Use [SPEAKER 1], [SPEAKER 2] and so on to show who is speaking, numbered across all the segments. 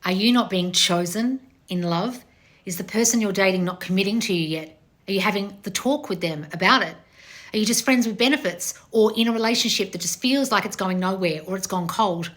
[SPEAKER 1] Are you not being chosen in love? Is the person you're dating not committing to you yet? Are you having the talk with them about it? Are you just friends with benefits or in a relationship that just feels like it's going nowhere or it's gone cold?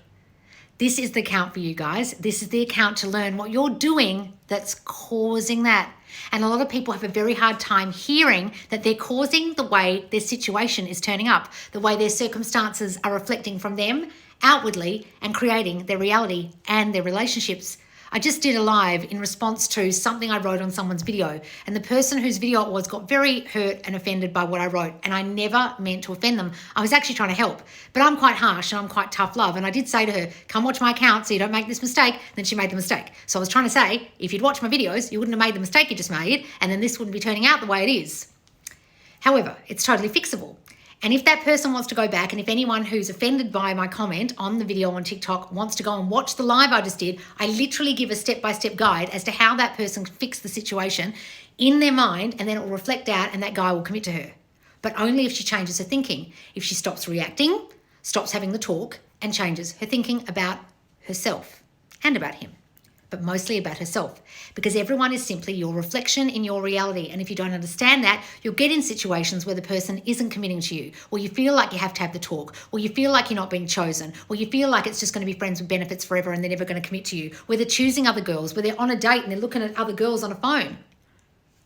[SPEAKER 1] This is the account for you guys. This is the account to learn what you're doing that's causing that. And a lot of people have a very hard time hearing that they're causing the way their situation is turning up, the way their circumstances are reflecting from them outwardly and creating their reality and their relationships. I just did a live in response to something I wrote on someone's video, and the person whose video it was got very hurt and offended by what I wrote, and I never meant to offend them. I was actually trying to help, but I'm quite harsh and I'm quite tough love, and I did say to her, come watch my account so you don't make this mistake. Then she made the mistake. So I was trying to say, if you'd watched my videos, you wouldn't have made the mistake you just made, and then this wouldn't be turning out the way it is. However, it's totally fixable. And if that person wants to go back, and if anyone who's offended by my comment on the video on TikTok wants to go and watch the live I just did, I literally give a step-by-step guide as to how that person can fix the situation in their mind, and then it will reflect out and that guy will commit to her. But only if she changes her thinking. If she stops reacting, stops having the talk, and changes her thinking about herself and about him. But mostly about herself, because everyone is simply your reflection in your reality. And if you don't understand that, you'll get in situations where the person isn't committing to you, or you feel like you have to have the talk, or you feel like you're not being chosen, or you feel like it's just going to be friends with benefits forever and they're never going to commit to you, where they're choosing other girls, where they're on a date and they're looking at other girls on a phone.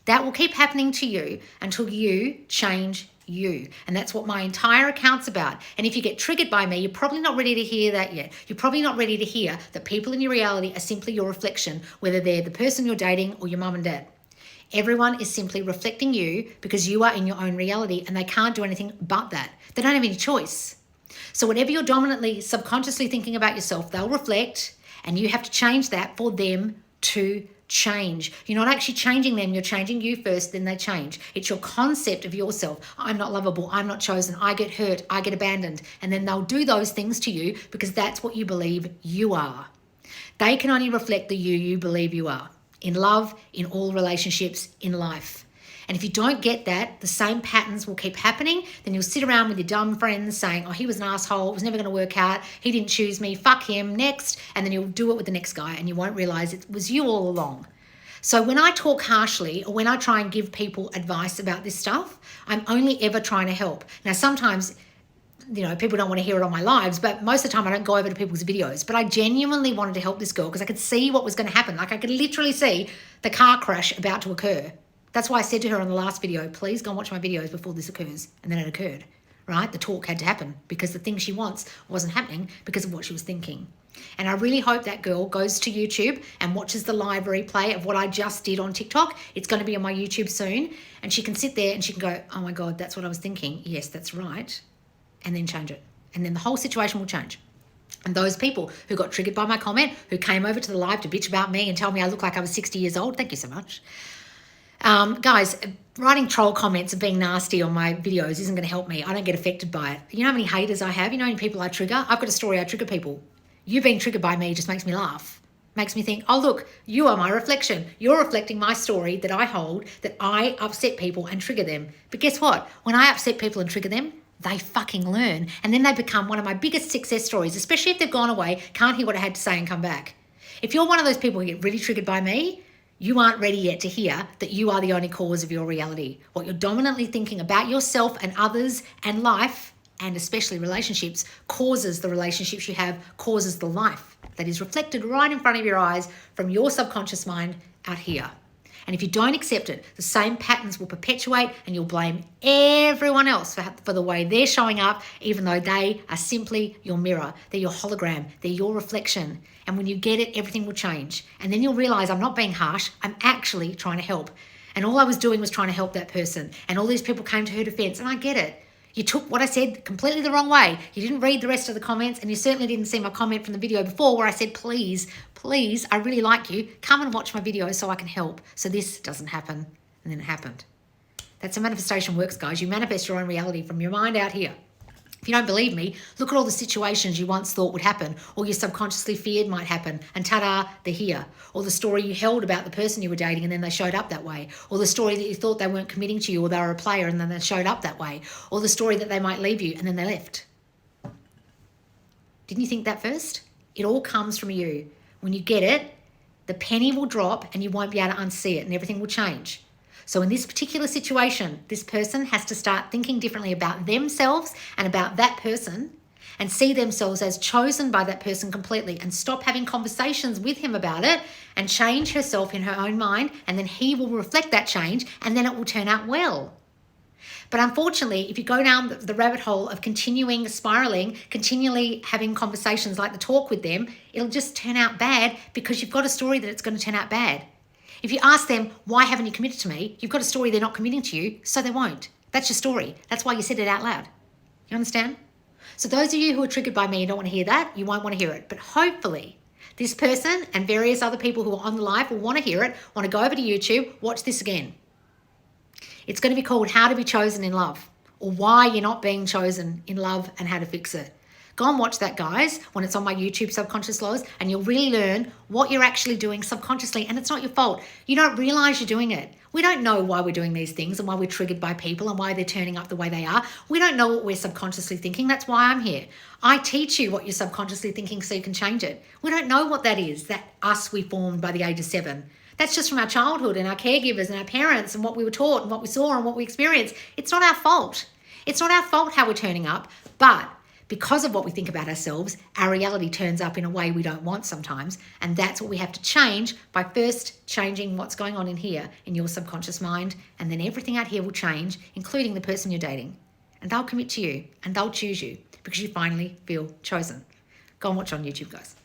[SPEAKER 1] That will keep happening to you until you change you. And that's what my entire account's about. And if you get triggered by me, you're probably not ready to hear that yet. You're probably not ready to hear that people in your reality are simply your reflection, whether they're the person you're dating or your mum and dad. Everyone is simply reflecting you because you are in your own reality, and they can't do anything but that. They don't have any choice. So whatever you're dominantly, subconsciously thinking about yourself, they'll reflect, and you have to change that for them to change. You're not actually changing them, you're changing you first, then they change. It's your concept of yourself. I'm not lovable, I'm not chosen, I get hurt, I get abandoned. And then they'll do those things to you because that's what you believe you are. They can only reflect the you believe you are. In love, in all relationships, in life. And if you don't get that, the same patterns will keep happening. Then you'll sit around with your dumb friends saying, oh, he was an asshole, it was never going to work out, he didn't choose me, fuck him, next. And then you'll do it with the next guy and you won't realize it was you all along. So when I talk harshly, or when I try and give people advice about this stuff, I'm only ever trying to help. Now, sometimes, people don't want to hear it on my lives, but most of the time I don't go over to people's videos. But I genuinely wanted to help this girl because I could see what was going to happen. Like, I could literally see the car crash about to occur. That's why I said to her on the last video, please go and watch my videos before this occurs. And then it occurred, right? The talk had to happen because the thing she wants wasn't happening because of what she was thinking. And I really hope that girl goes to YouTube and watches the live replay of what I just did on TikTok. It's going to be on my YouTube soon. And she can sit there and she can go, oh my God, that's what I was thinking. Yes, that's right. And then change it. And then the whole situation will change. And those people who got triggered by my comment, who came over to the live to bitch about me and tell me I look like I was 60 years old, thank you so much. Guys, writing troll comments and being nasty on my videos isn't going to help me. I don't get affected by it. You know how many haters I have? You know how many people I trigger? I've got a story I trigger people. You being triggered by me just makes me laugh. Makes me think, oh, look, you are my reflection. You're reflecting my story that I hold, that I upset people and trigger them. But guess what? When I upset people and trigger them, they fucking learn. And then they become one of my biggest success stories, especially if they've gone away, can't hear what I had to say and come back. If you're one of those people who get really triggered by me, you aren't ready yet to hear that you are the only cause of your reality. What you're dominantly thinking about yourself and others and life, and especially relationships, causes the relationships you have, causes the life that is reflected right in front of your eyes from your subconscious mind out here. And if you don't accept it, the same patterns will perpetuate and you'll blame everyone else for the way they're showing up, even though they are simply your mirror. They're your hologram. They're your reflection. And when you get it, everything will change. And then you'll realize I'm not being harsh. I'm actually trying to help. And all I was doing was trying to help that person. And all these people came to her defense. And I get it. You took what I said completely the wrong way. You didn't read the rest of the comments, and you certainly didn't see my comment from the video before where I said, please, I really like you. Come and watch my video so I can help. So this doesn't happen. And then it happened. That's how manifestation works, guys. You manifest your own reality from your mind out here. If you don't believe me, look at all the situations you once thought would happen, or you subconsciously feared might happen, and ta-da, they're here. Or the story you held about the person you were dating and then they showed up that way. Or the story that you thought they weren't committing to you or they were a player and then they showed up that way. Or the story that they might leave you and then they left. Didn't you think that first? It all comes from you. When you get it, the penny will drop and you won't be able to unsee it and everything will change. So in this particular situation, this person has to start thinking differently about themselves and about that person and see themselves as chosen by that person completely and stop having conversations with him about it and change herself in her own mind, and then he will reflect that change and then it will turn out well. But unfortunately, if you go down the rabbit hole of continuing spiraling, continually having conversations like the talk with them, it'll just turn out bad because you've got a story that it's going to turn out bad. If you ask them, why haven't you committed to me? You've got a story they're not committing to you, so they won't. That's your story. That's why you said it out loud. You understand? So those of you who are triggered by me and don't want to hear that, you won't want to hear it. But hopefully this person and various other people who are on the live will want to hear it, want to go over to YouTube, watch this again. It's going to be called How to Be Chosen in Love, or Why You're Not Being Chosen in Love and How to Fix It. Go and watch that, guys, when it's on my YouTube Subconscious Laws, and you'll really learn what you're actually doing subconsciously, and it's not your fault. You don't realize you're doing it. We don't know why we're doing these things and why we're triggered by people and why they're turning up the way they are. We don't know what we're subconsciously thinking. That's why I'm here. I teach you what you're subconsciously thinking so you can change it. We don't know what that is, that us we formed by the age of 7. That's just from our childhood and our caregivers and our parents and what we were taught and what we saw and what we experienced. It's not our fault. It's not our fault how we're turning up, but because of what we think about ourselves, our reality turns up in a way we don't want sometimes. And that's what we have to change by first changing what's going on in here in your subconscious mind. And then everything out here will change, including the person you're dating. And they'll commit to you and they'll choose you because you finally feel chosen. Go and watch on YouTube, guys.